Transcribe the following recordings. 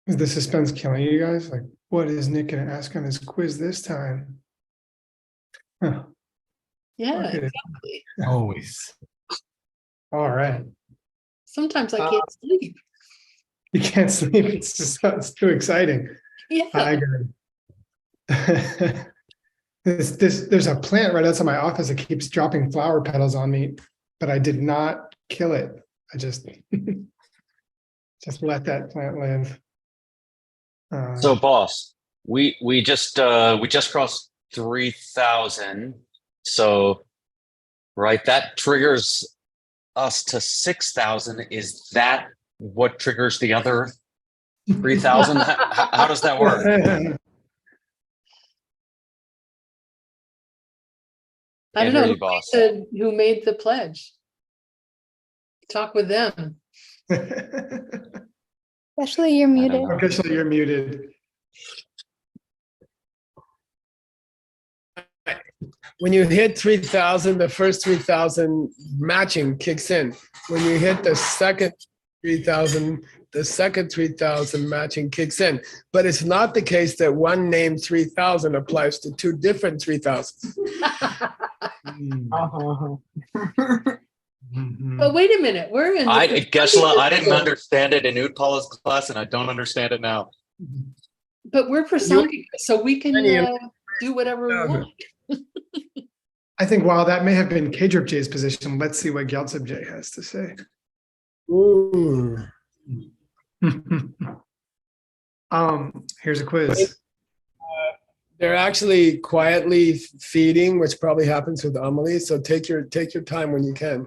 Is the suspense killing you guys? Like, what is Nick gonna ask on his quiz this time? Huh. Yeah, Okay. exactly. Always. All right. Sometimes I can't sleep. You can't sleep. It's too exciting. Yeah. I agree. There's a plant right outside my office that keeps dropping flower petals on me, but I did not kill it. I just just let that plant live. So boss, we just crossed 3,000. So right, that triggers us to 6,000. Is that what triggers the other 3,000? How does that work? I don't Can't hear know you, boss. who made the pledge. Talk with them. Especially you're muted. know. Officially, you're muted. When you hit 3,000, the first 3,000 matching kicks in. When you hit the second 3,000, the second 3,000 matching kicks in. But it's not the case that one named 3,000 applies to two different 3,000s. But wait a minute, we're in. Geshe-la, I didn't understand it in Utpala's class, and I don't understand it now. But we're personified, so we can do whatever we want. I think while that may have been K-Drip J's position, let's see what Gyaltsab J has to say. Ooh. Here's a quiz. They're actually quietly feeding, which probably happens with Amelie. So take your time when you can.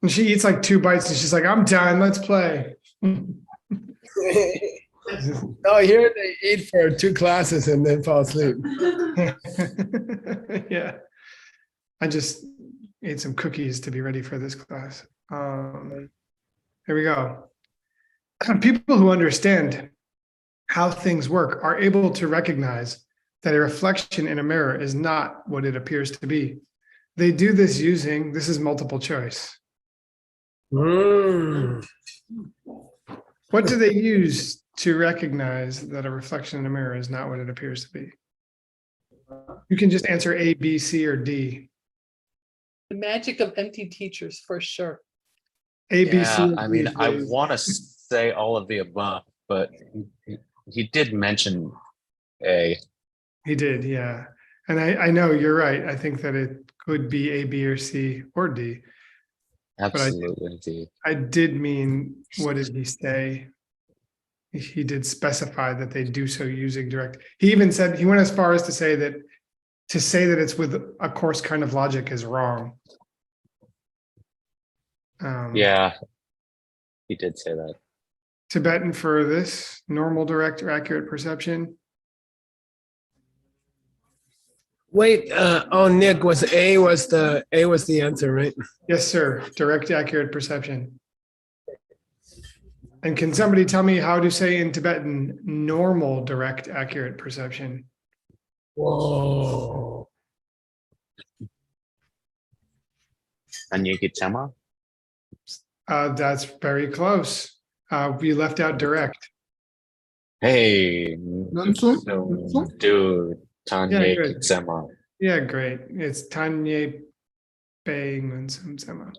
And she eats like 2 bites and she's like, I'm done, let's play. No, here they eat for 2 classes and then fall asleep. Yeah. I just ate some cookies to be ready for this class. Here we go. People who understand how things work are able to recognize that a reflection in a mirror is not what it appears to be. They do this using, this is multiple choice. Mm. What do they use to recognize that a reflection in a mirror is not what it appears to be? You can just answer A, B, C, or D. The magic of empty teachers, for sure. A, B, C. Yeah, or I D, mean, I please. want to say all of the above, but he did mention A. He did, yeah. And I know you're right. I think that it could be A, B, or C, or D. Absolutely, indeed. I did mean, what did he say? He did specify that they do so using direct. He even said, he went as far as to say that it's with a coarse kind of logic is wrong. Yeah, he did say that. Tibetan for this, normal, direct, or accurate perception. Wait, Nick, was the answer, right? Yes, sir. Direct, accurate perception. And can somebody tell me how to say in Tibetan normal, direct, accurate perception? Whoa. Anyekitema? That's very close. We left out direct. Hey, Nonsense. no, dude, Anyekitema. Yeah, great. It's Tanye Bang Sema.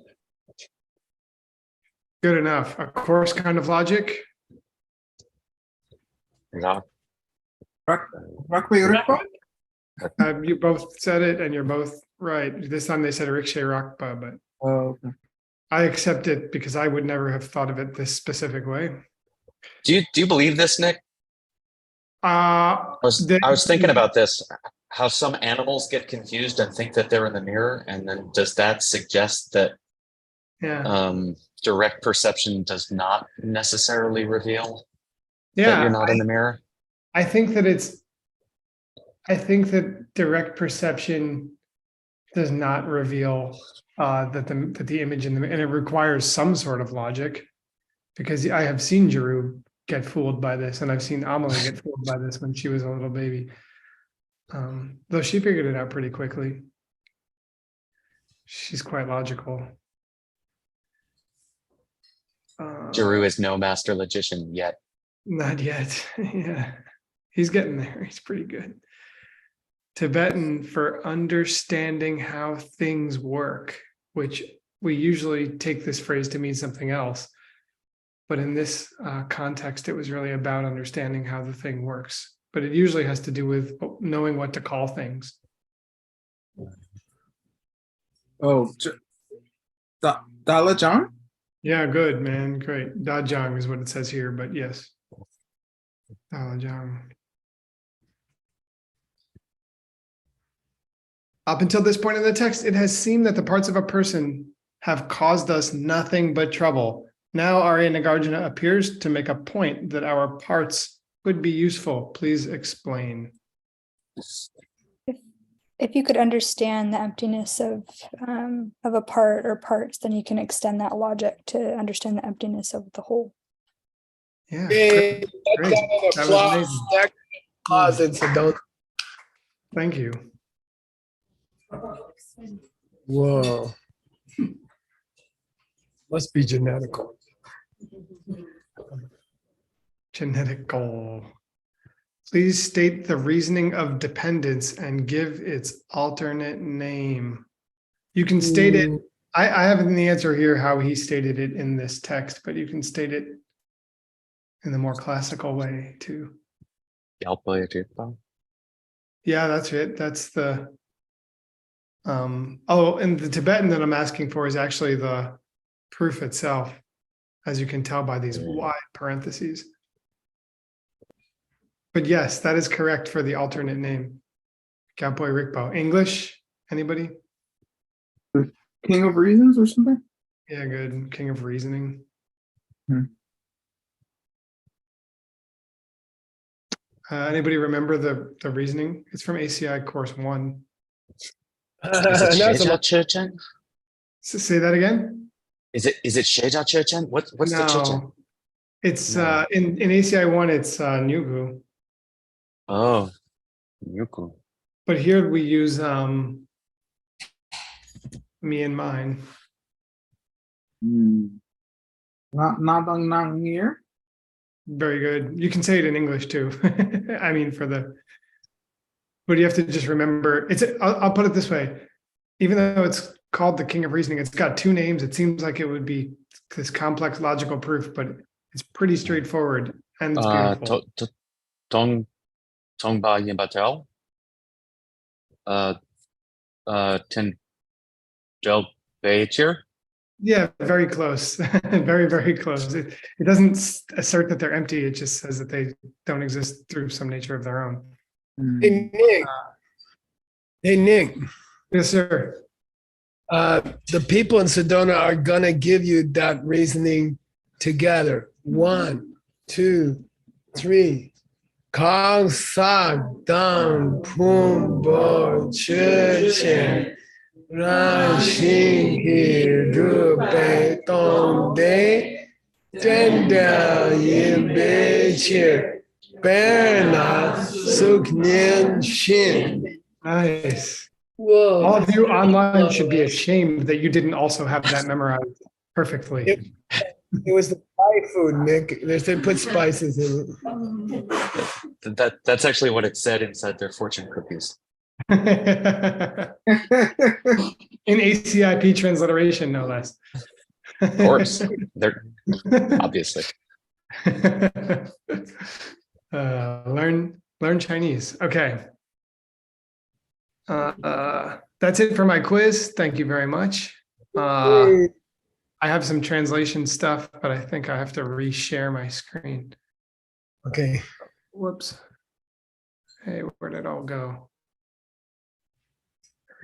Good enough. A coarse kind of logic. Yeah. You both said it, and you're both right. This time they said Rikshay Rakpa, but Oh, okay. I accept it because I would never have thought of it this specific way. Do you believe this, Nick? I was thinking about this, how some animals get confused and think that they're in the mirror, and then does that suggest that direct perception does not necessarily reveal that you're not in the mirror? I think that direct perception does not reveal that the image and it requires some sort of logic, because I have seen Jeru get fooled by this, and I've seen Amelie get fooled by this when she was a little baby. Though she figured it out pretty quickly. She's quite logical. Jeru is no master logician yet. Not yet. Yeah. He's getting there. He's pretty good. Tibetan for understanding how things work, which we usually take this phrase to mean something else. But in this context, it was really about understanding how the thing works. But it usually has to do with knowing what to call things. Oh, Dalajong? Yeah, good, man. Great. Dajang is what it says here, but yes. Dajang. Up until this point in the text, it has seemed that the parts of a person have caused us nothing but trouble. Now Arya Nagarjuna appears to make a point that our parts could be useful. Please explain. If you could understand the emptiness of a part or parts, then you can extend that logic to understand the emptiness of the whole. Yeah, Hey, great. That was amazing. That applause in Sedona. Thank you. Whoa. Must be genetical. Genetical. Please state the reasoning of dependence and give its alternate name. You can state it. I have the answer here how he stated it in this text, but you can state it in the more classical way too. Yeah, that's it. That's the and the Tibetan that I'm asking for is actually the proof itself, as you can tell by these wide parentheses. But yes, that is correct for the alternate name. Gampoy Rikpo. English? Anybody? King of Reasons or something? Yeah, good. King of Reasoning. Anybody remember the reasoning? It's from ACI course 1. Is it Sheja Chechen? Say that again? Is it Sheja Chechen? What's the Chechen? No. It's in ACI 1, it's Nyugu. Oh, Yuku. But here we use me and mine. Not here. Very good. You can say it in English too. I mean, but you have to just remember. I'll put it this way: even though it's called the King of Reasoning, it's got 2 names. It seems like it would be this complex logical proof, but it's pretty straightforward and it's beautiful. Tongba Yimbatel. Ten Del Beitir. Yeah, very close. Very, very close. It doesn't assert that they're empty. It just says that they don't exist through some nature of their own. Hey, Nick. Hey, Nick. Yes, sir. The people in Sedona are going to give you that reasoning together. 1, 2, 3. Kong Sak Dang Pum Bo Che Chen Ran Xin He Ru Bei Dong De Zhen Dao Yin Bei Qi Ber Na Suk Nian Xin. Nice. Whoa. All of you online should be ashamed that you didn't also have that memorized perfectly. It was the Thai food, Nick. They put spices in it. That's actually what it said inside their fortune cookies. In ACIP transliteration, no less. Of course, they're obviously. Learn Chinese. Okay. That's it for my quiz. Thank you very much. I have some translation stuff, but I think I have to reshare my screen. Okay. Whoops. Hey, where did it all go?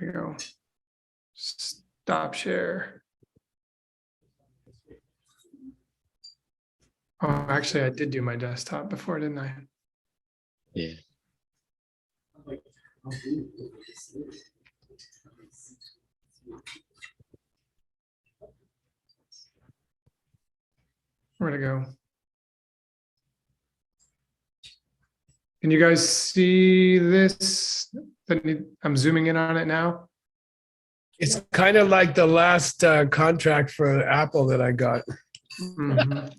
There we go. Stop share. Oh, actually, I did do my desktop before, didn't I? Yeah. Where'd it go? Can you guys see this? I'm zooming in on it now. It's kind of like the last contract for Apple that I got. Mhm.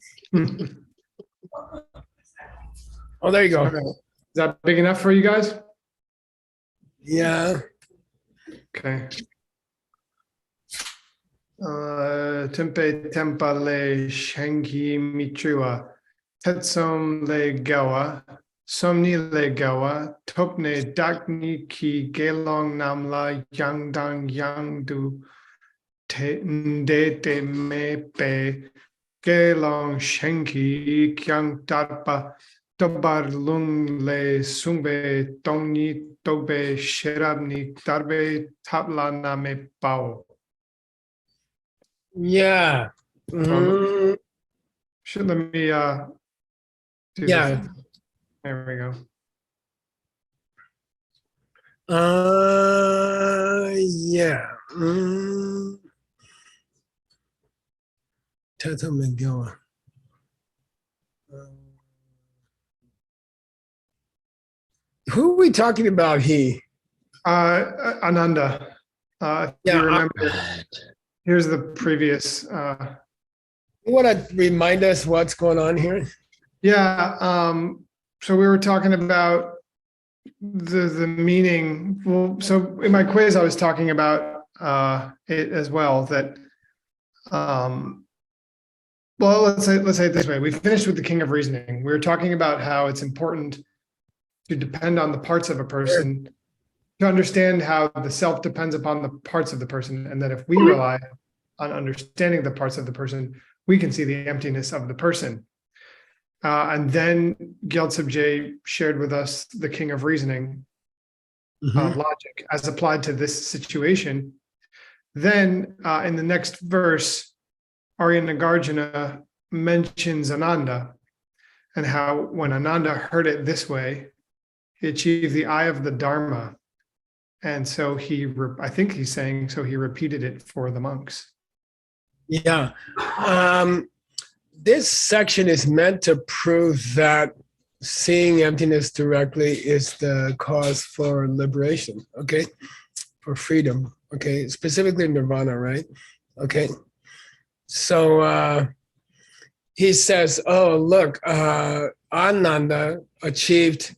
Oh, there you go. Okay. Is that big enough for you guys? Yeah. Okay. Tempe tempale shenki michua. Tetsom le gawa. Somni le gawa. Topne dakni ki gelong namla yang dang yang du. Te nde te me pe. Gelong shenki kyang darpa. Tobar lung le sungbe tongni tobe sherabni darbe tabla name pao. Yeah. Mm, Should let me do yeah. this. There we go. Yeah. Tata McGill. Who are we talking about? He. Ananda. If Yeah, you remember, here's the previous. You want to remind us what's going on here? Yeah. So we were talking about the meaning. Well, so in my quiz, I was talking about it as well. That well, let's say it this way. We finished with the king of reasoning. We were talking about how it's important to depend on the parts of a person to understand how the self depends upon the parts of the person, and that if we rely on understanding the parts of the person, we can see the emptiness of the person. And then Gyaltsab J shared with us the king of reasoning, logic, as applied to this situation. Then in the next verse, Arya Nagarjuna mentions Ananda, and how when Ananda heard it this way, he achieved the eye of the Dharma. And so I think he's saying, so he repeated it for the monks. Yeah. This section is meant to prove that seeing emptiness directly is the cause for liberation, okay? For freedom, okay? Specifically nirvana, right? Okay. So he says, oh, look, Ananda achieved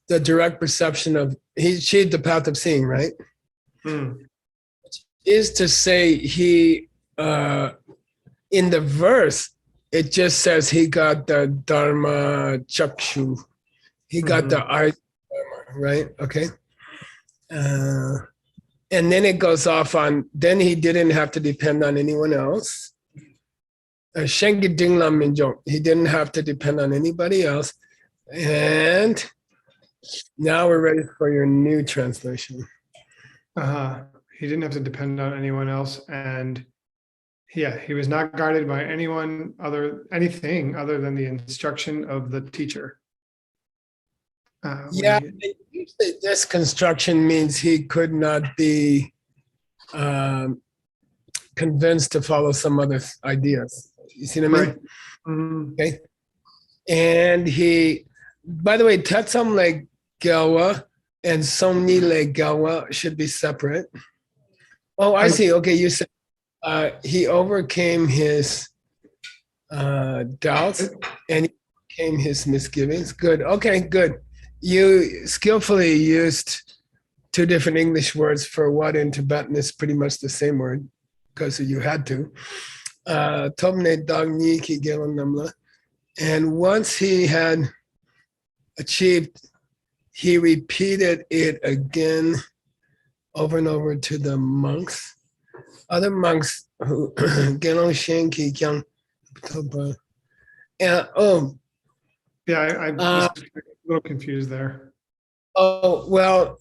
the direct perception of, he achieved the path of seeing, right? Is to say he, in the verse, it just says he got the Dharma Chakshu. He got the eye Dharma, right? Okay. And then it goes off on, then he didn't have to depend on anyone else. Shengi Dinglam Minjong, he didn't have to depend on anybody else. And now we're ready for your new translation. He didn't have to depend on anyone else, and yeah, he was not guarded by anything other than the instruction of the teacher. Yeah, usually this construction means he could not be convinced to follow some other ideas. You see what I mean? Right. Mm-hmm. Okay. And he, by the way, Tetsam Le Gawa and Somni Le Gawa should be separate. Oh, I see. Okay, you said he overcame his doubts and he overcame his misgivings. Good. Okay, good. You skillfully used two different English words for what in Tibetan is pretty much the same word because you had to. Tomne Dagni Ki Gelan Namla. And once he had achieved, he repeated it again over and over to the monks. Other monks who Gelong Shenki Kyang. Yeah, I was a little confused there. Oh, well,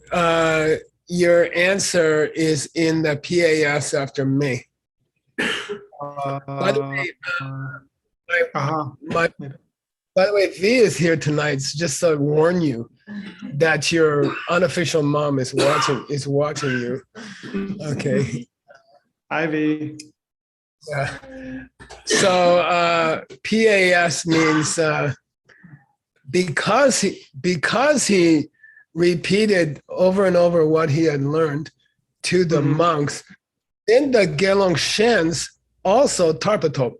your answer is in the PAS after May. By the way, by the way, V is here tonight. Just to warn you that your unofficial mom is watching you. Okay. Ivy. Yeah. So PAS means because he repeated over and over what he had learned to the monks, then the Gelong Shens also tarpatop.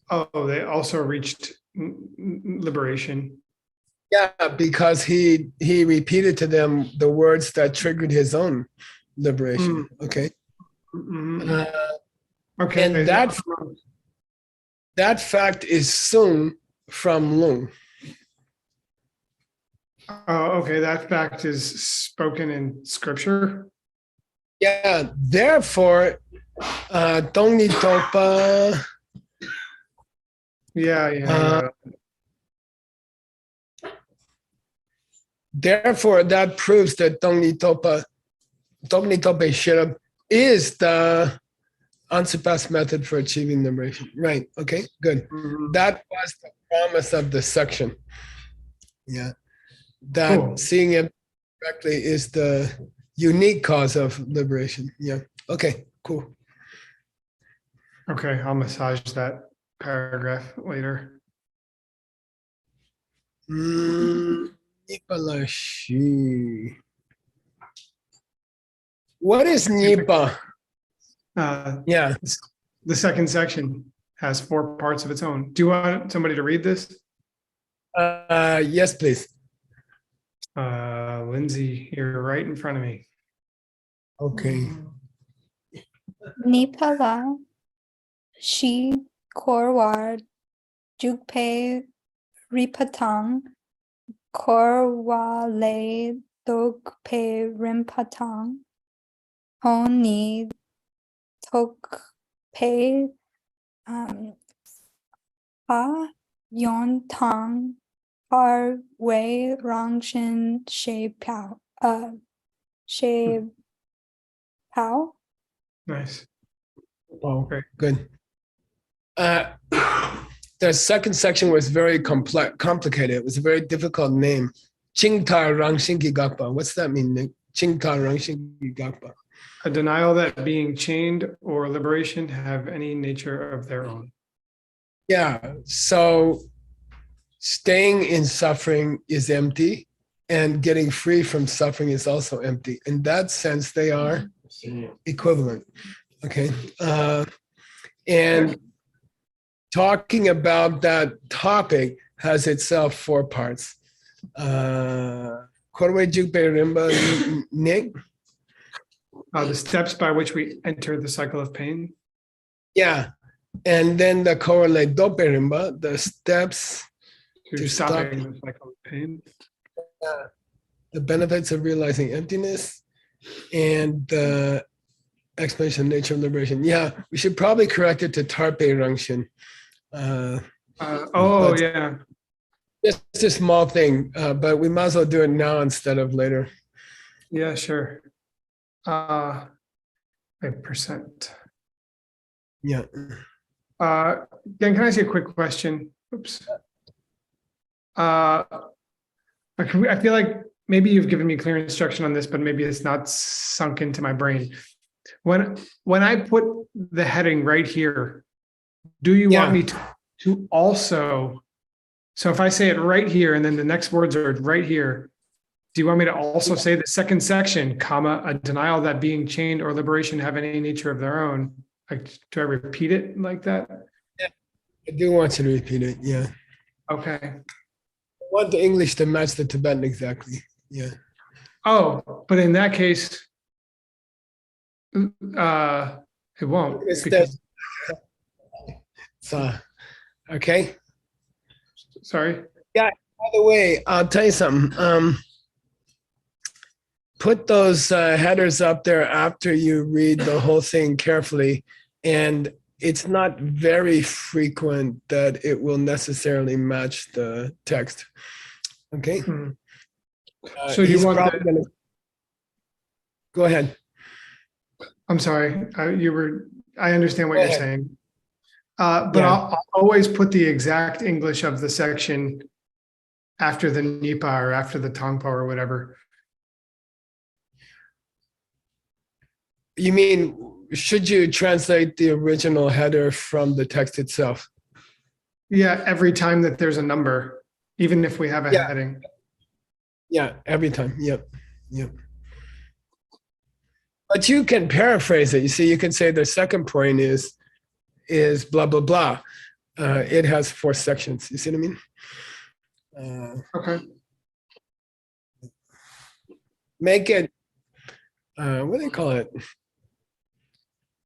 Oh, they also reached liberation. Yeah, because he repeated to them the words that triggered his own liberation. Okay. Mhm. And that fact is Sung from Lung. Okay, that fact is spoken in scripture. Yeah, therefore, Tongni Topa. Yeah. Therefore, that proves that Tongni Topa Shirab is the unsurpassed method for achieving liberation. Right. Okay, good. Mhm. That was the promise of the section. Yeah. That Cool. seeing it correctly is the unique cause of liberation. Yeah. Okay, cool. Okay, I'll massage that paragraph later. Nipalashi. What is Nipa? Yeah. The second section has 4 parts of its own. Do you want somebody to read this? Yes, please. Lindsay, you're right in front of me. Okay. Nipala Shi Korwar Jugpe Ripatang Korwale Dogpe Rimpatang Honi Tokpe Ha Yontang Har Wei Rangshin She Pao She Pao. Nice. Oh, Great. good. The second section was very complicated. It was a very difficult name. Chingtar Rangshinki Gakpa. What's that mean, Nick? Chingtar Rangshinki Gakpa. A denial that being chained or liberation have any nature of their own. Yeah. So staying in suffering is empty, and getting free from suffering is also empty. In that sense, they are equivalent. Okay. And talking about that topic has itself 4 parts. Korwe Jukbe Rimba Nick? The steps by which we enter the cycle of pain. Yeah. And then the correlate Dope Rimba, the steps To stopping the cycle of pain. The benefits of realizing emptiness, and the explanation of nature of liberation. Yeah, we should probably correct it to Tarpe Rangshin. Yeah. Just a small thing, but we might as well do it now instead of later. Yeah, sure. 5%. Yeah. Dan, can I ask you a quick question? Oops. I feel like maybe you've given me clear instruction on this, but maybe it's not sunk into my brain. When I put the heading right here, do you want me to also, so if I say it right here and then the next words are right here, do you want me to also say the second section, comma, a denial that being chained or liberation have any nature of their own? Like, do I repeat it like that? Yeah, I do want you to repeat it. Yeah. Okay. I want the English to match the Tibetan exactly. Yeah. Oh, but in that case, it won't. Because, okay. Sorry. Yeah. By the way, I'll tell you something. Put those headers up there after you read the whole thing carefully, and it's not very frequent that it will necessarily match the text. Okay. So you want that? Go ahead. I'm sorry. I understand what you're saying. But I'll always put the exact English of the section after the Nipa or after the Tongpa or whatever. You mean, should you translate the original header from the text itself? Yeah, every time that there's a number, even if we have a heading. Yeah, every time. Yep. But you can paraphrase it. You see, you can say the second point is blah, blah, blah. it has 4 sections. You see what I mean? Okay. Make it, what do they call it?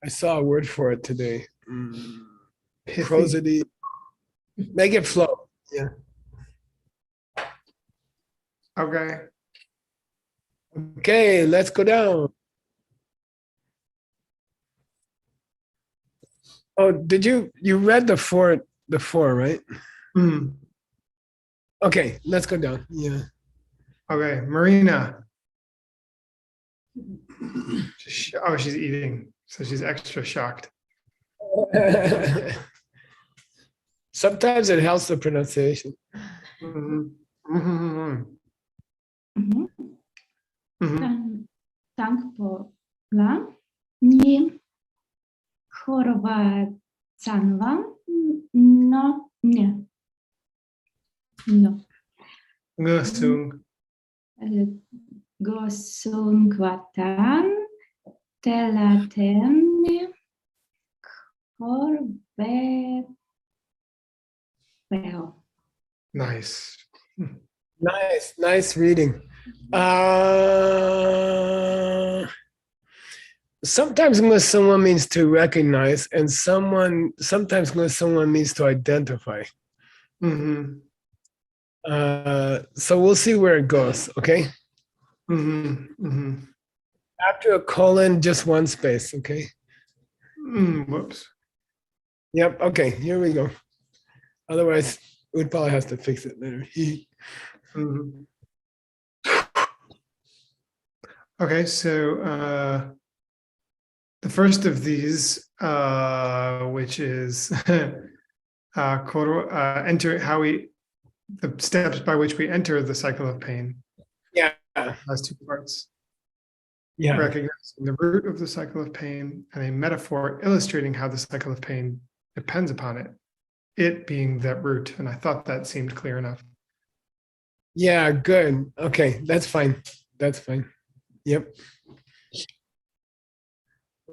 I saw a word for it today. Pithy. Prosody. Make it flow. Yeah. Okay. Okay, let's go down. Oh, did you read the four, right? Hmm. Okay, let's go down. Yeah. Okay. Marina. Oh, she's eating. So she's extra shocked. Sometimes it helps the pronunciation. Mhm. Mhm. Mhm. Mhm. Tankpola ni chorowacanwa no nie. No. Ngusung. Gosungwatan telaten korbepel. Nice. Nice reading. Sometimes someone means to recognize, and sometimes someone means to identify. Mhm. So we'll see where it goes. Okay. Mhm. Mhm. After a colon, just one space. Okay. Whoops. Yep. Okay. Here we go. Otherwise, we'd probably have to fix it later. Mhm. Okay, so the first of these, which is enter the steps by which we enter the cycle of pain, Yeah. has 2 parts. Yeah. Recognizing the root of the cycle of pain and a metaphor illustrating how the cycle of pain depends upon it being that root. And I thought that seemed clear enough. Yeah. Good. Okay. That's fine. That's fine. Yep.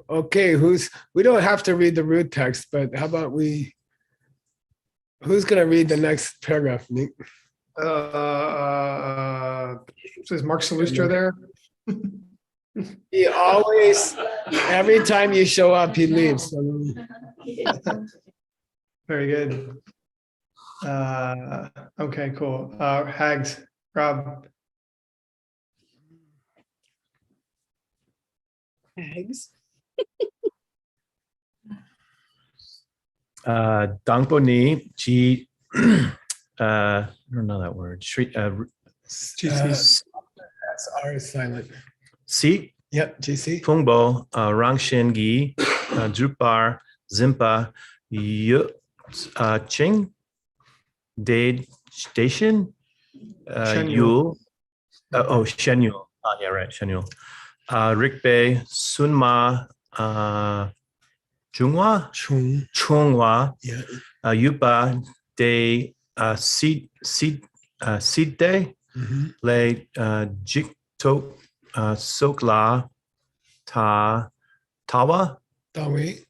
Okay. We don't have to read the root text, but how about who's going to read the next paragraph, Nick? Is Mark Salustro there? He always, every time you show up, he leaves. Very good. Okay, cool. Hags, Rob. Eggs? Dangpo ni chi I don't know that word. S R is silent. Si Yep, GC. Fungbo Rangshin Gi Drupar Zimpa Yu Ching Dade Station Shenyul. Yul Shenyul. Yeah, right, Shenyul. Rikbei Sunma Chunghwa Chunghwa Yeah. Yupa de Seed Day Mhm. Le Jikto Sokla Tawa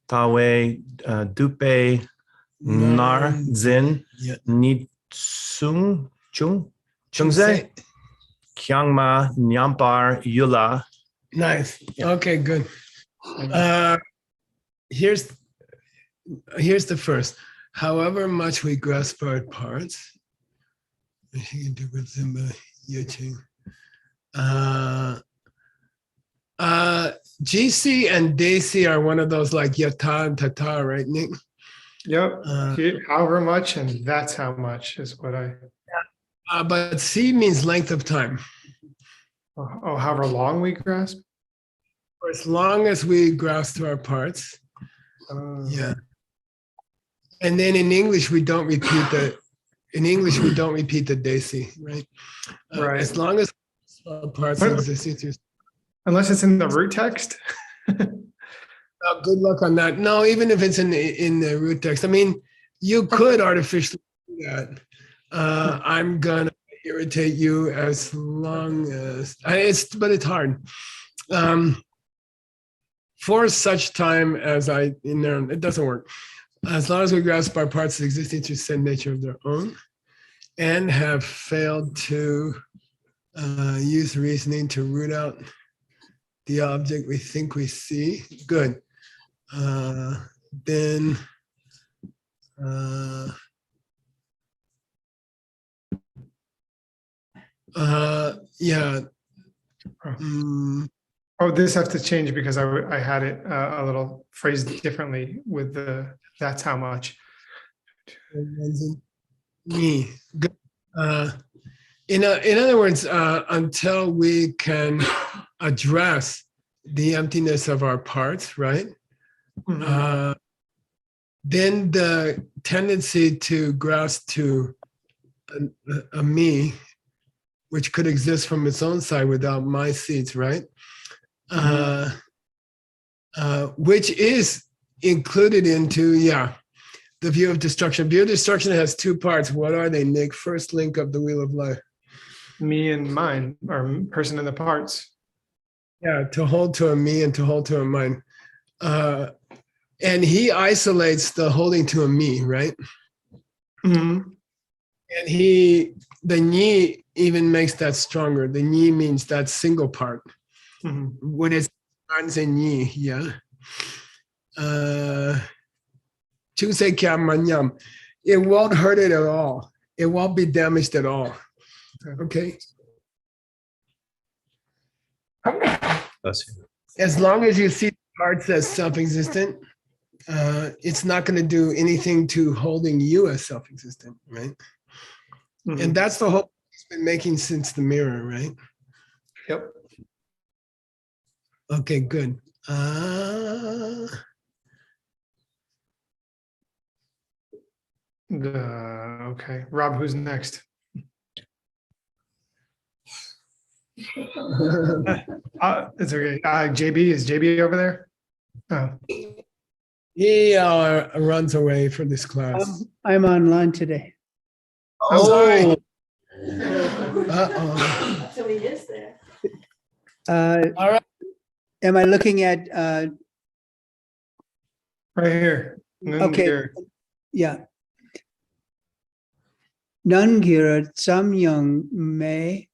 Dawe. Dupe Nar Zin Yeah. Ni Chungze Kyangma Nyampar Yula. Nice. Yeah. Okay, good. Here's the first. However much we grasp our parts, GC and DC are one of those like yata and tata, right, Nick? Yep. However much, and that's how much is what But C means length of time. however long we grasp. For as long as we grasp our parts. Yeah. And then in English, we don't repeat the DC, right? Right. As long as our parts But- exist. Unless it's in the root text. Good luck on that. No, even if it's in the root text. I mean, you could artificially do that. I'm gonna irritate you as long as but it's hard. For such time as it doesn't work. as long as we grasp our parts existing through said nature of their own and have failed to use reasoning to root out the object we think we see, good. Then yeah. Oh, this has to change because I had it a little phrased differently with the that's how much. Me. Good. In other words, until we can address the emptiness of our parts, right? Mhm. Then the tendency to grasp to a me, which could exist from its own side without my seeds, right? Which is included into, the view of destruction. View of destruction has two parts. What are they, Nick? First link of the wheel of life. Me and mine, or person in the parts. Yeah, to hold to a me and to hold to a mine. And he isolates the holding to a me, right? Mhm. And the ni even makes that stronger. The ni means that single part. Mhm. When it's in ni, yeah. Chusei kya manyam. It won't hurt it at all. It won't be damaged at all. Okay. Bless you. As long as you see parts as self-existent, it's not going to do anything to holding you as self-existent, right? Mhm. And that's the whole he's been making since the mirror, right? Yep. Okay, good. Okay, Rob, who's next? It's okay. JB, is JB over there? Oh, He runs away from this class. I'm online today. I'm sorry. Uh-oh. So he is there. All right. Am I looking at, Right here. okay, yeah. Nungira Samyang Me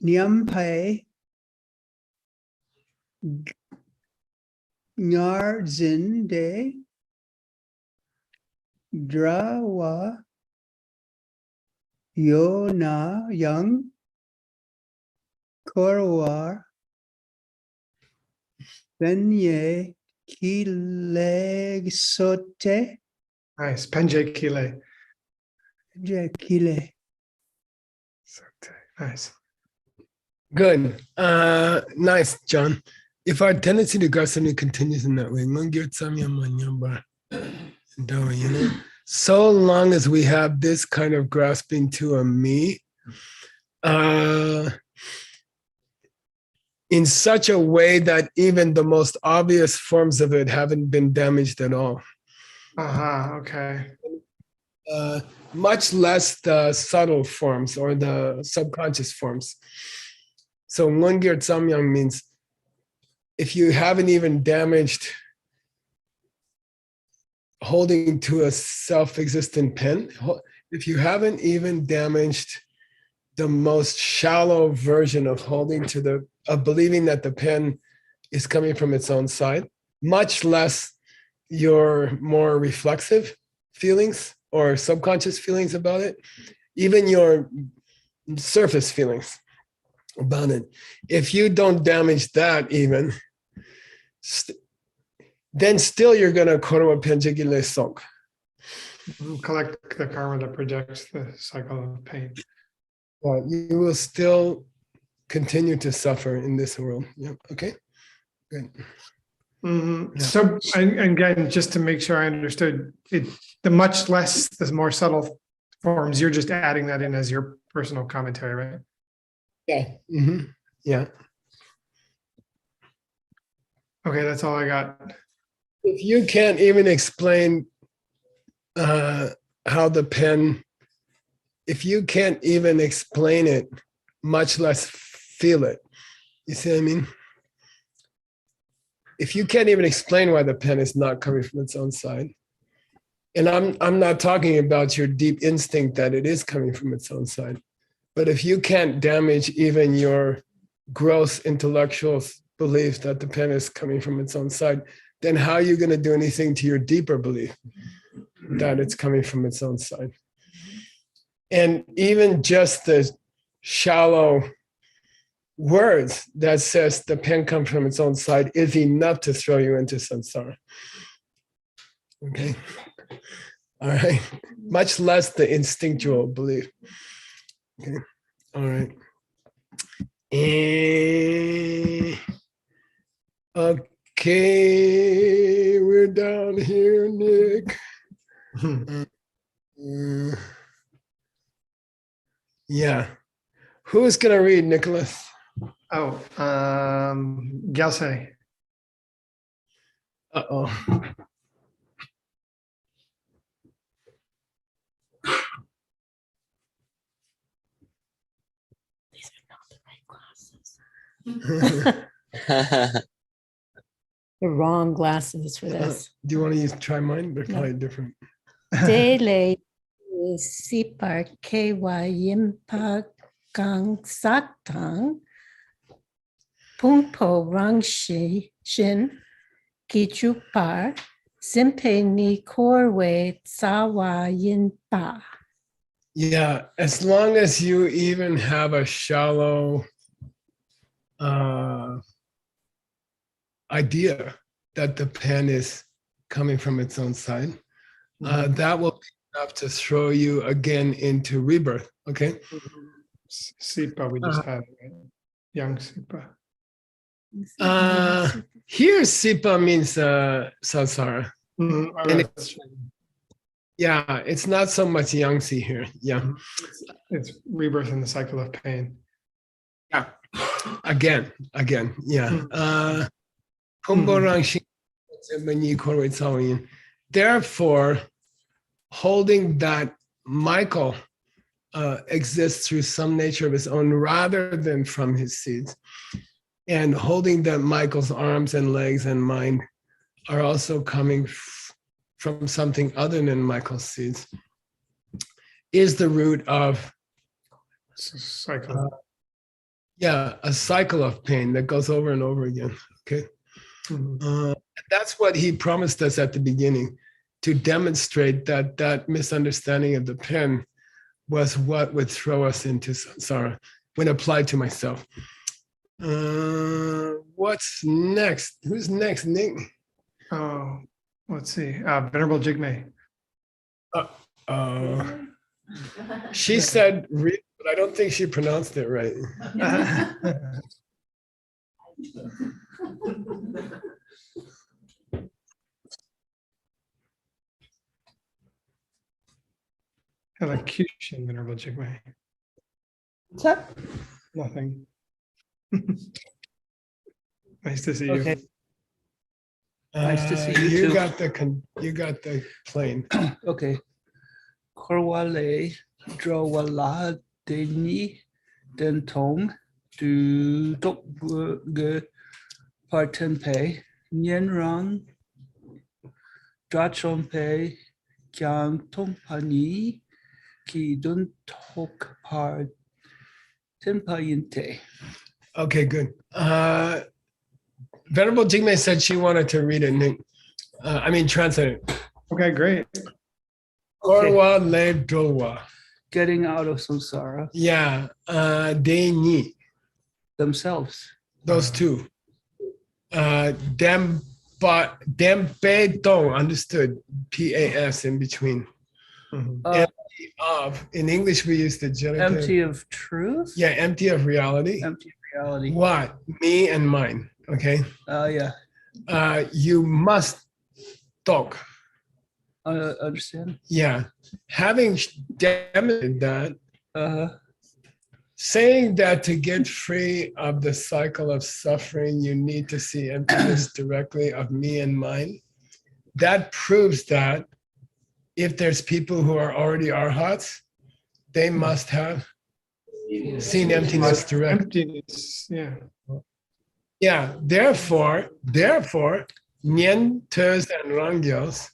Nyampai Nyarzin De Drawa Yona Young Korwar Benye Kilegsote Nice. Penjay Kile. Kile. Nice. Good. Nice, John. If our tendency to grasp continues in that way, you know, so long as we have this kind of grasping to a me, in such a way that even the most obvious forms of it haven't been damaged at all. Okay. Much less the subtle forms or the subconscious forms. So Ngongir Tsamyang means if you haven't even damaged holding to a self-existent pen, if you haven't even damaged the most shallow version of holding to of believing that the pen is coming from its own side, much less your more reflexive feelings or subconscious feelings about it, even your surface feelings about it. If you don't damage that even, then still you're going to korwa penjigile sok. Collect the karma that projects the cycle of pain. Well, you will still continue to suffer in this world. Yeah. Okay. Good. Mm-hmm. So, and again, just to make sure I understood it, the much less, the more subtle forms, you're just adding that in as your personal commentary, right? Yeah. Mm-hmm. Yeah. Okay, that's all I got. If you can't even explain how the pen, if you can't even explain it, much less feel it, you see what I mean? if you can't even explain why the pen is not coming from its own side, and I'm not talking about your deep instinct that it is coming from its own side, but if you can't damage even your gross intellectual belief that the pen is coming from its own side, then how are you going to do anything to your deeper belief that it's coming from its own side? And even just the shallow words that says the pen comes from its own side is enough to throw you into samsara. Okay. All right. Much less the instinctual belief. Okay. All right. Okay, we're down here, Nick. Yeah. Who's gonna read, Nicholas? Oh, Gyaltsen. Uh-oh. These are not the right glasses. The wrong glasses for this. Do you want to try mine? They're probably different. Dele sipar kewa yimpa gang satang pungpo rang shin kichupar simpe ni korwe tsawa yinpa. Yeah, as long as you even have a shallow idea that the pen is coming from its own side, that will be enough to throw you again into rebirth. Okay. Sipa, we just had, right? Young Sipa. Here, Sipa means samsara. And yeah, it's not so much Yangtze here. Yeah. It's rebirth in the cycle of pain. Yeah. Again. Yeah. Therefore, holding that Michael exists through some nature of his own rather than from his seeds, and holding that Michael's arms and legs and mind are also coming from something other than Michael's seeds, is the root of cycle. A cycle of pain that goes over and over again. Okay. That's what he promised us at the beginning, to demonstrate that that misunderstanding of the pen was what would throw us into samsara when applied to myself. What's next? Who's next, Nick? Oh, let's see. Venerable Jigme. She said, read, but I don't think she pronounced it right. Elocution, Venerable Jigme. What's up? Nothing. Nice to see you. Okay. Nice to see you You too. you got the plane. Okay. Korwale drawala deni dentong du tok ge partenpe nyenrang drachompe kyang tompani ki dun tok par tenpayinte. Okay, good. Venerable Jigme said she wanted to read it, Nick. Translate it. Okay, great. Korwa le dowa. Getting out of samsara Yeah, deni. themselves. Those two. Dempe dong, understood. PAS in between. Empty of. In English, we use the genitive. Empty of truth? Yeah, empty of reality. Empty of reality. What? Me and mine. Okay. Yeah. You must talk. Understand? Yeah. Having demonstrated that, saying that to get free of the cycle of suffering, you need to see emptiness directly of me and mine. That proves that if there's people who are already arhats, they must have seen emptiness directly. Emptiness, yeah. Yeah, therefore, Nyen, Ters, and Rangyos,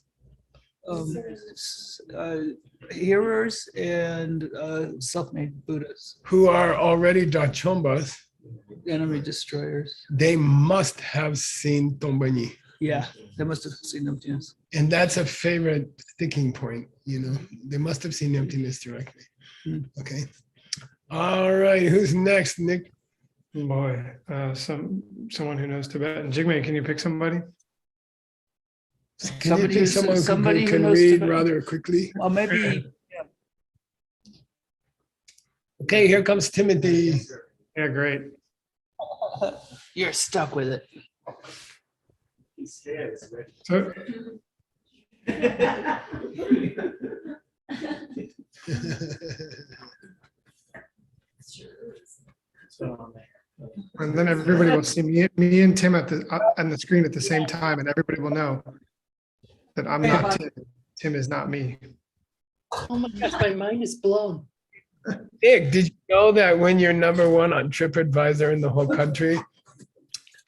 Um, Hearers and self-made Buddhas, who are already Dachombas, enemy destroyers. they must have seen Tombanyi. Yeah, they must have seen emptiness. And that's a favorite sticking point, you know. They must have seen emptiness directly. Hmm. Okay. All right, who's next, Nick? Boy, someone who knows Tibetan. Jigme, can you pick somebody? Can you pick someone somebody who who can knows read Tibetan. rather quickly? Well, maybe Okay, here comes Timothy. Yeah, great. you're stuck with it. So, and then everybody will see me and Tim on the screen at the same time, and everybody will know that I'm not Tim. Tim is not me. Oh my gosh, my mind is blown. Nick, did you know that when you're number one on TripAdvisor in the whole country,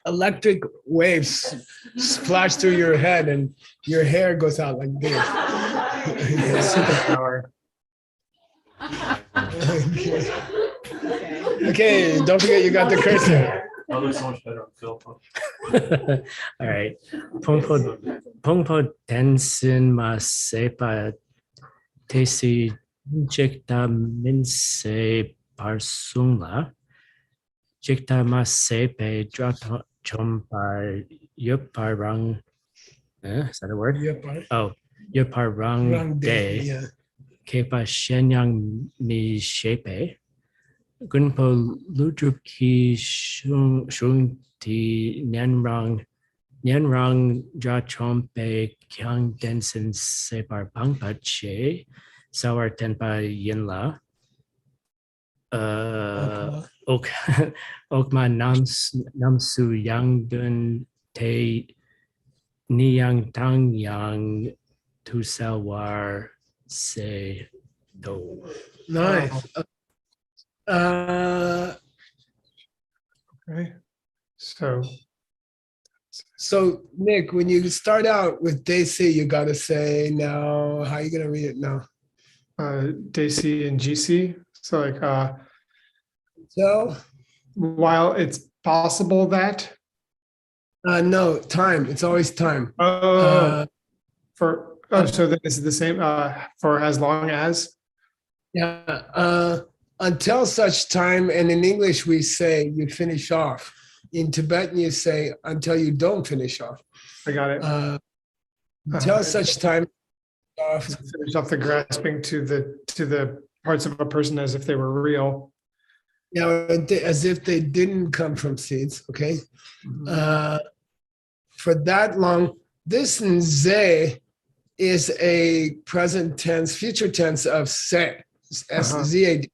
electric waves flash through your head and your hair goes out like this? Superpower. Okay. Okay, don't forget you got the cursor. Oh, there's so much better on film. All right. Pongpo Tensin Ma Sepa Tesi Jikta Minse Parsungla Jikta Ma Sepe Drata Chompa Yuparang. Is that a word? Oh, Yuparang Wrong day. Day. Yeah. Kepa Shenyang Mi Shepe. Gunpo Ludrup Ki Shung Ti Nyanrang Dra Chompe Kyang Densen Separ Pangpa Che Sawar Tenpa Yinla Okma Namsu Yangdun Te Niyang Tang Yang Tusawar Se Do. Nice. Okay. So Nick, when you start out with day C, you got to say now, how are you going to read it now? day C and GC. So like So, while it's possible that no, time. It's always time. so then this is the same for as long as. Yeah. Until such time, and in English we say you finish off. In Tibetan you say until you don't finish off. I got it. Until such time off. Finish off the grasping to the parts of a person as if they were real. Yeah, as if they didn't come from seeds. Okay. For that long, this nze is a present tense, future tense of se, S-Z-A-D.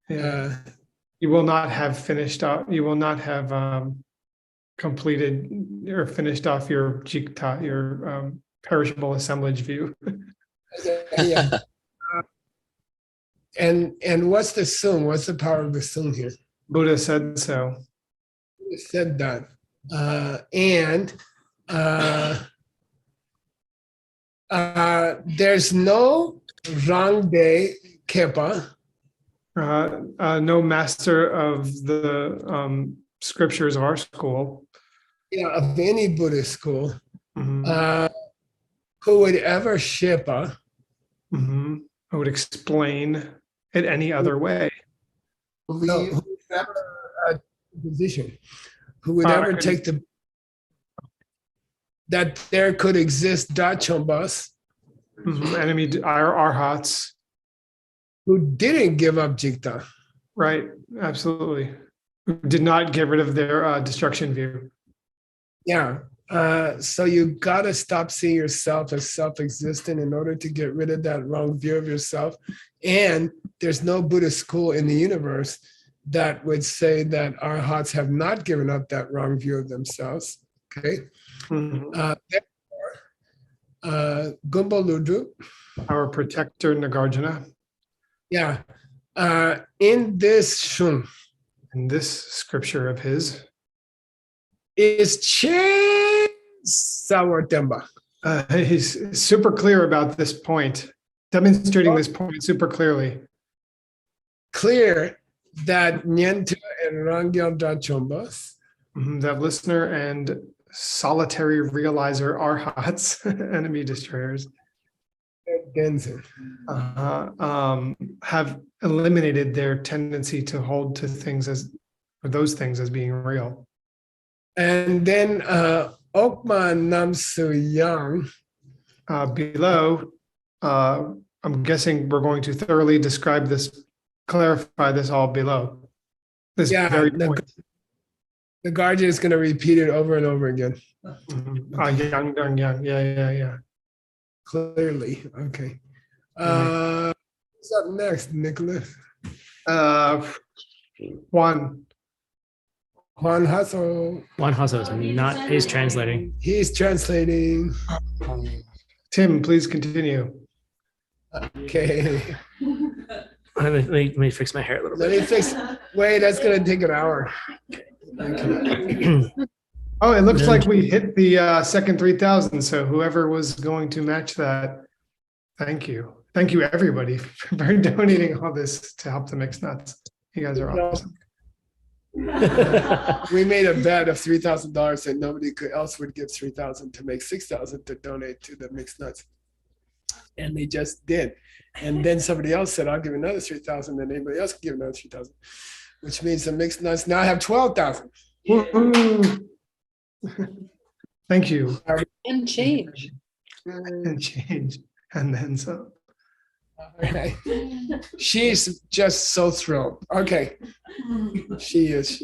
Yeah. You will not have finished off. You will not have completed or finished off your jikta, your perishable assemblage view. Yeah. And what's the sum? What's the power of the sum here? Buddha said so. Buddha said that. There's no wrong day kepa. No master of the scriptures of our school. Yeah, of any Buddhist school. Mm-hmm. Who would ever shipa. Mm-hmm. I would explain it any other way. No, who would ever position. Who would ever take the that there could exist dachombas. Enemy arhats. Who didn't give up jikta. Right, absolutely. Who did not get rid of their destruction view. Yeah. So you got to stop seeing yourself as self-existent in order to get rid of that wrong view of yourself. And there's no Buddhist school in the universe that would say that arhats have not given up that wrong view of themselves. Okay. Therefore, Gumbo Ludru, our protector Nagarjuna. Yeah. In this shun, in this scripture of his, is Chen Sawatemba. He's super clear about this point, demonstrating this point super clearly. Clear that Niente and Rangel da Chombas. That listener and solitary realizer arhats, enemy destroyers, Genzen. have eliminated their tendency to hold to things as, or those things as being real. And then Okma Namsu Yang. Below, I'm guessing we're going to thoroughly describe this, clarify this all below. This very point. The Guardian is going to repeat it over and over again. Yang. Yeah. Clearly. Okay. What's up next, Nicholas? Juan Hasso. Juan Hasso is not, he's translating. He's translating. Tim, please continue. Okay. Let me fix my hair a little Let bit. me fix. Wait, that's going to take an hour. Oh, it looks like we hit the second 3,000. So whoever was going to match that, thank you. Thank you, everybody, for donating all this to help the mixed nuts. You guys are awesome. We made a bet of $3,000 and nobody else would give $3,000 to make $6,000 to donate to the mixed nuts. And they just did. And then somebody else said, I'll give another $3,000, and anybody else can give another $3,000, which means the mixed nuts now have $12,000. Thank you. And change. And change. And then some. Okay. She's just so thrilled. Okay. She is.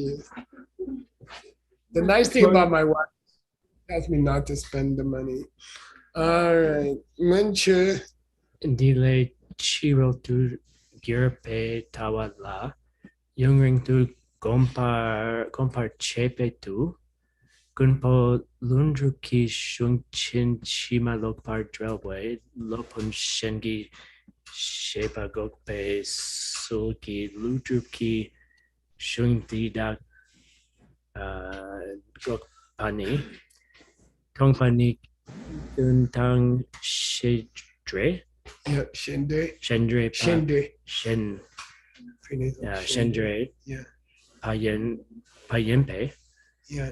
The nice thing about my wife tells me not to spend the money. All right. Munche. Dile chiro tu girpe tawala. Youngring tu compar chepe tu. Gunpo lundruki shung chin chima lokpar drelway. Lopun shengi shepa gokpe sulki ludruki shung didak gokpani. Tongpani duntang shedre. Yeah, Shende. Shendra Shende. Shen Prenatal Shendra Yeah. Payempe Yeah.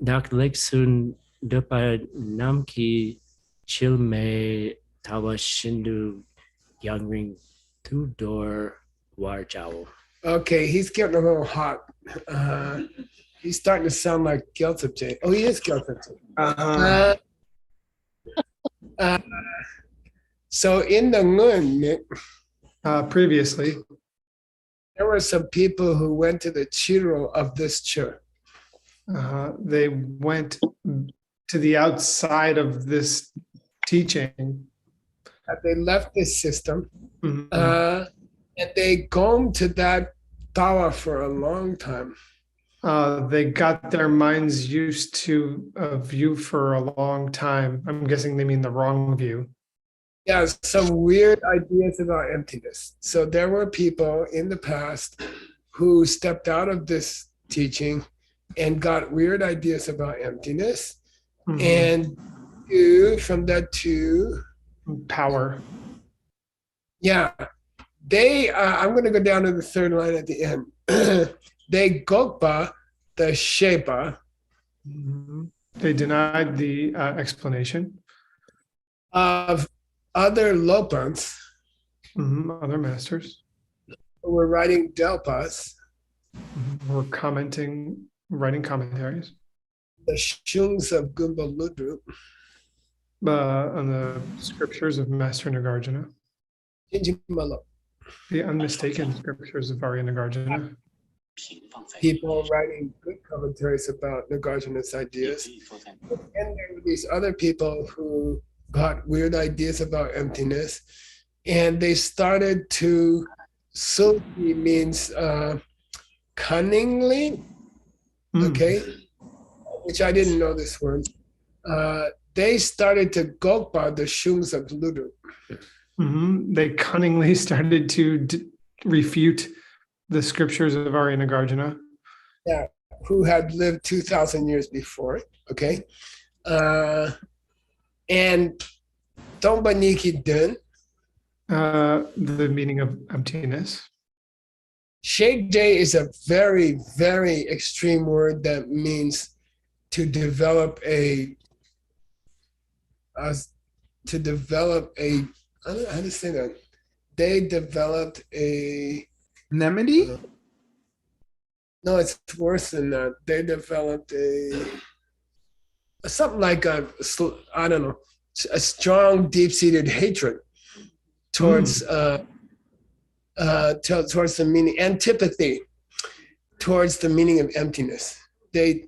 Dak Leksun Dopa Namki Chilme Tawa Shindu Yangring Tudor Warjao. Okay, he's getting a little hot. He's starting to sound like Geltapje. Oh, he is Geltapje. So in the Ngun, Nick, Previously, there were some people who went to the Chiro of this church. they went to the outside of this teaching. They left this system Mhm. and they gone to that Tawa for a long time. They got their minds used to a view for a long time. I'm guessing they mean the wrong view. Yeah, some weird ideas about emptiness. So there were people in the past who stepped out of this teaching and got weird ideas about emptiness. Mhm. And from that to Power. yeah, they I'm going to go down to the third line at the end. They gokpa the shepa Mhm. They denied the explanation. of other lopans Other masters who were writing delpas, were writing commentaries the shungs of Gumba Ludru, on the scriptures of Master Nagarjuna, Jinjimalo. the unmistaken scriptures of Arya Nagarjuna. People writing good commentaries about Nagarjuna's ideas. And there were these other people who got weird ideas about emptiness. And they started to, sulki means cunningly, okay, which I didn't know this word. They started to gokpa the shungs of Ludu. They cunningly started to refute the scriptures of Arya Nagarjuna. Yeah, who had lived 2,000 years before it. Okay. And Tombaniki Dun, The meaning of emptiness. Shake J is a very, very extreme word that means to develop a I don't know how to say that. They developed a Nemedy? no, it's worse than that. They developed something like I don't know, a strong, deep-seated hatred towards towards the meaning, antipathy towards the meaning of emptiness. They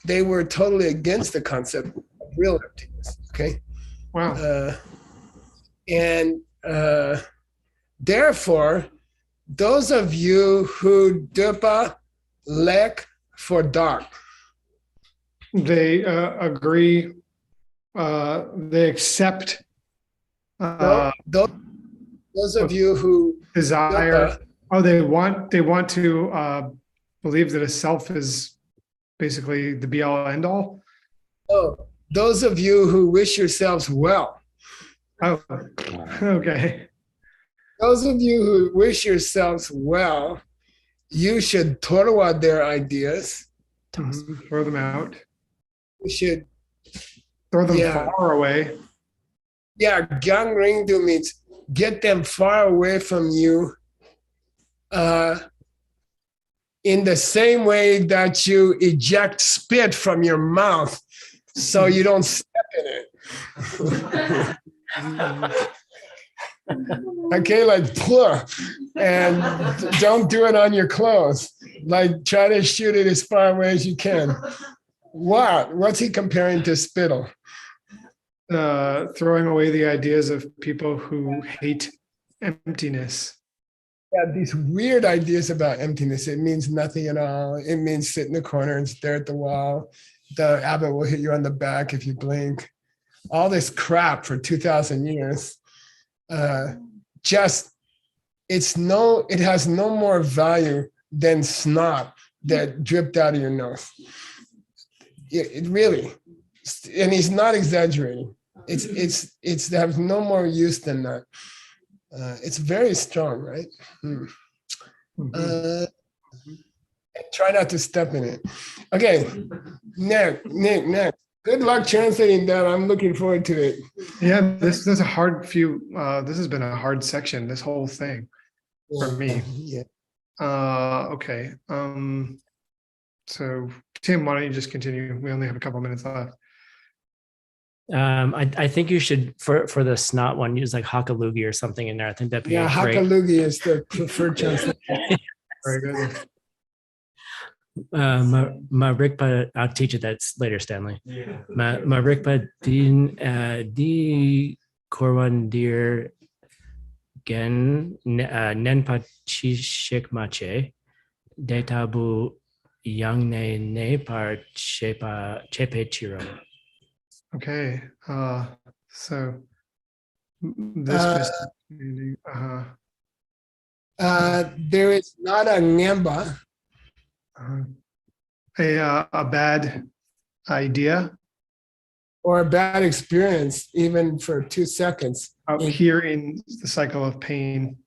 were totally against the concept of real emptiness. Okay. Wow. And therefore, those of you who dupa lek for dark, They agree. They accept those of you who desire. dupa, Oh, they want to believe that a self is basically the be all end all. those of you who wish yourselves well, Oh, okay. those of you who wish yourselves well, you should torwa their ideas. Throw them out. You should, Throw them Yeah. far away. yeah, gang ringdu means get them far away from you. In the same way that you eject spit from your mouth so you don't step in it. Okay, like plur, and don't do it on your clothes. Like try to shoot it as far away as you can. What's he comparing to spittle? Throwing away the ideas of people who hate emptiness. Yeah, these weird ideas about emptiness. It means nothing at all. It means sit in the corner and stare at the wall. The abbot will hit you on the back if you blink. All this crap for 2,000 years. It has no more value than snot that dripped out of your nose. It really, and he's not exaggerating. It has no more use than that. It's very strong, right? Try not to step in it. Okay, Nick. Good luck translating that. I'm looking forward to it. Yeah, this is a hard few. This has been a hard section. This whole thing for me. Yeah. Okay. So Tim, why don't you just continue? We only have a couple minutes left. I think you should for the snot one use like hakalugi or something in there. I think that'd be Yeah, great. hakalugi is the preferred translation. Very good. Marikpa, I'll teach you that later, Stanley. Marikpa di korwan dir gen nenpa chishik mache detabu yang ne par chepe chiro. Okay. So this There is not a ngamba. A bad idea Or a bad experience, even for 2 seconds. out here in the cycle of pain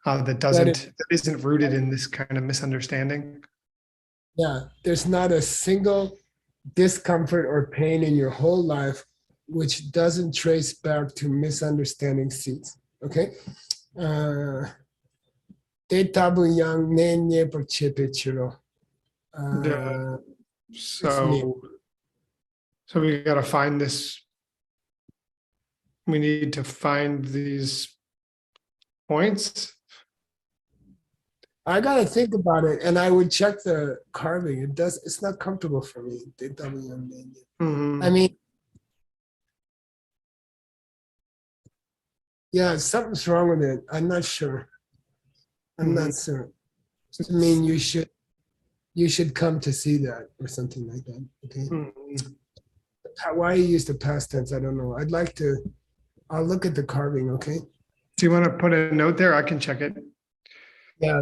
that isn't rooted in this kind of misunderstanding. Yeah, there's not a single discomfort or pain in your whole life which doesn't trace back to misunderstanding seeds. Okay. Te tabu yang ne nye per chepe chiro. So we got to find this. We need to find these points. I gotta think about it, and I would check the carving. It's not comfortable for me. I mean, yeah, something's wrong with it. I'm not sure. I'm not sure. I mean, you should come to see that or something like that. Okay. Why you use the past tense, I don't know. I'll look at the carving, okay? Do you want to put a note there? I can check it. Yeah,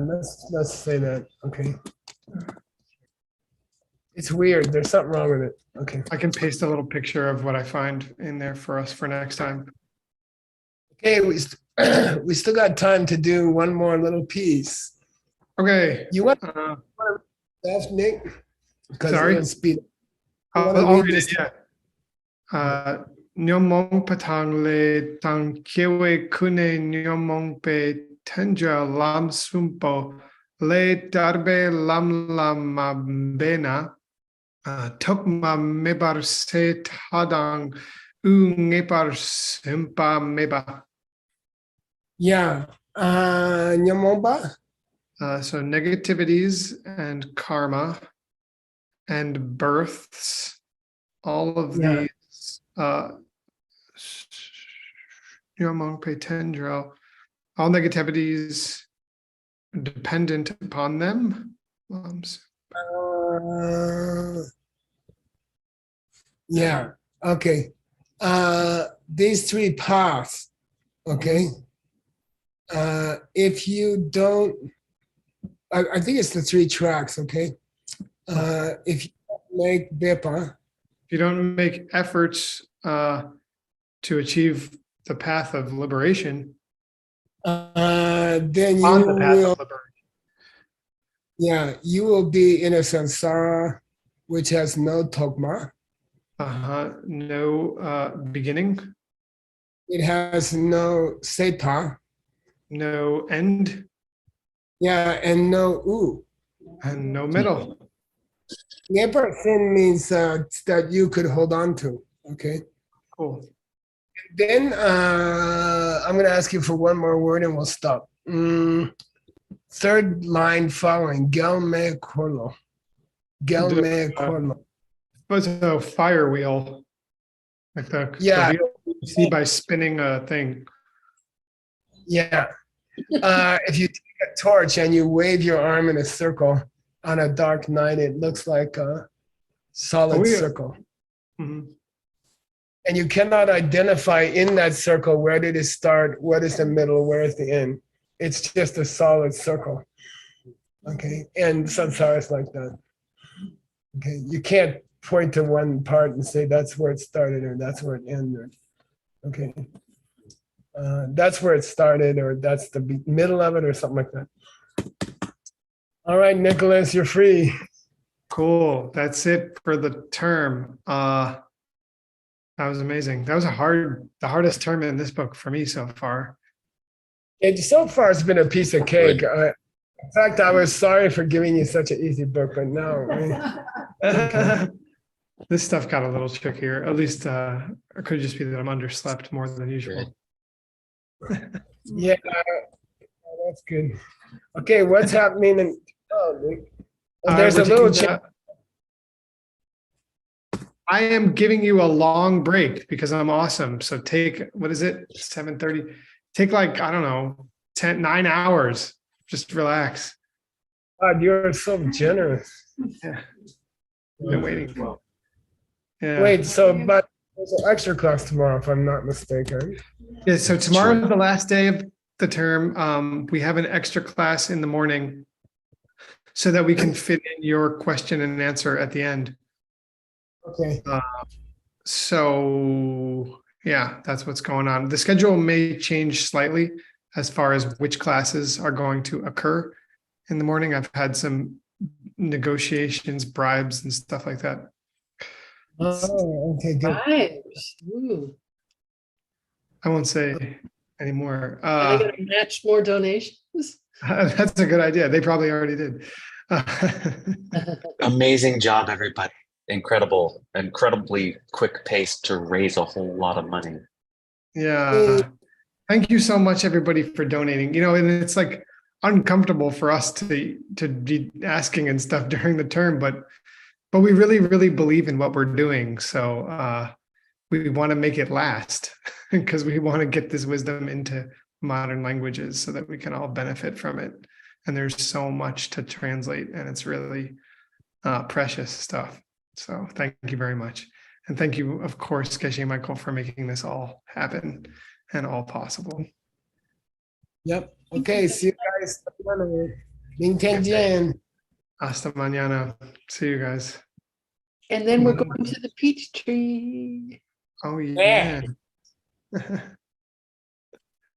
let's say that. Okay. It's weird. There's something wrong with it. Okay. I can paste a little picture of what I find in there for us for next time. Okay, we still got time to do one more little piece. Okay. You want Uh, that, Nick? Because Sorry? it'll speed. I'll read it, yeah. Nyomong patang le tang kiewe kune nyomong pe tenja lam sumpo le darbe lam lam mabena tokma mebar se tadang u ngepar simpa meba. Yeah. Nyamomba? So negativities and karma and births, all of Yeah. these Nyomong pe tendro, all negativities dependent upon them. Yeah. Okay. These three paths. Okay. If you don't, I think it's the three tracks. Okay. If you don't make Bepa, If you don't make efforts to achieve the path of liberation, then you on the path will. of liberation, Yeah, you will be in a samsara which has no tokma. no beginning, It has no sepa. no end, Yeah, and no u. and no middle. Nepa thin means that you could hold on to. Okay. Cool. Then I'm going to ask you for one more word and we'll stop. Third line following, Gelme Korlo. Gelme Korlo. What's a fire wheel? Like the wheel you see by spinning a thing. Yeah. If you take a torch and you wave your arm in a circle on a dark night, it looks like a solid circle. Mm-hmm. And you cannot identify in that circle where did it start, what is the middle, where is the end. It's just a solid circle. Okay. And samsara is like that. Okay. You can't point to one part and say that's where it started or that's where it ended. Okay. That's where it started or that's the middle of it or something like that. All right, Nicholas, you're free. Cool. That's it for the term. That was amazing. That was the hardest term in this book for me so far. And so far, it's been a piece of cake. In fact, I was sorry for giving you such an easy book, but no. This stuff got a little trickier. At least it could just be that I'm underslept more than usual. Yeah, that's good. Okay, what's happening? There's a little chat. I am giving you a long break because I'm awesome. So take, what is it? 7:30. Take like, I don't know, 9 hours. Just relax. God, you're so generous. Yeah. I've been waiting. Yeah. Wait, but there's an extra class tomorrow, if I'm not mistaken. Yeah, so tomorrow is the last day of the term. We have an extra class in the morning so that we can fit in your question and answer at the end. Okay. So yeah, that's what's going on. The schedule may change slightly as far as which classes are going to occur in the morning. I've had some negotiations, bribes, and stuff like that. Oh, okay, good. Bribes. Ooh. I won't say anymore. Are they going to match more donations? That's a good idea. They probably already did. Amazing job, everybody. Incredibly quick pace to raise a whole lot of money. Yeah. Thank you so much, everybody, for donating. You know, and it's like uncomfortable for us to be asking and stuff during the term, but we really, really believe in what we're doing. So we want to make it last because we want to get this wisdom into modern languages so that we can all benefit from it. And there's so much to translate, and it's really precious stuff. So thank you very much. And thank you, of course, Geshe Michael, for making this all happen and all possible. Yep. Okay, see you guys tomorrow. 明天见. Hasta mañana. See you guys. And then we're going to the peach tree. Oh, yeah.